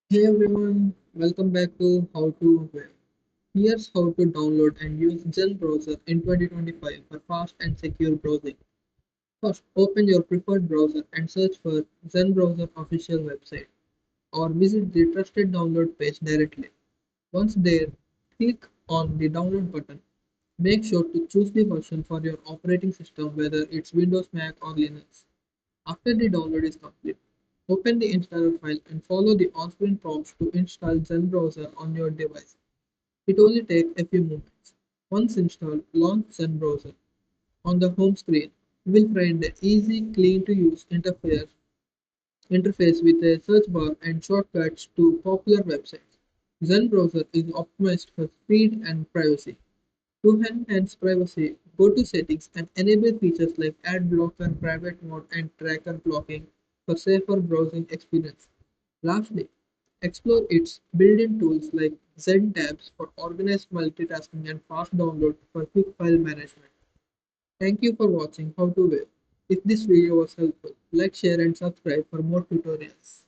Hey everyone, welcome back to How to Web. Here's how to download and use Zen browser in 2025 for fast and secure browsing. First, open your preferred browser and search for Zen browser official website or visit the trusted download page directly. Once there, click on the download button. Make sure to choose the version for your operating system, whether it's Windows, Mac, or Linux. After the download is complete, open the installer file and follow the on-screen prompts to install Zen browser on your device. It only takes a few moments. Once installed, launch Zen browser. On the home screen, you will find the easy, clean-to-use interface with a search bar and shortcuts to popular websites. Zen browser is optimized for speed and privacy. To enhance privacy, go to Settings and enable features like Ad Blocker, Private Mode, and Tracker blocking for safer browsing experience. Lastly, explore its built-in tools like Zen tabs for organized multitasking and fast download for quick file management. Thank you for watching How to Web. If this video was helpful, like, share, and subscribe for more tutorials.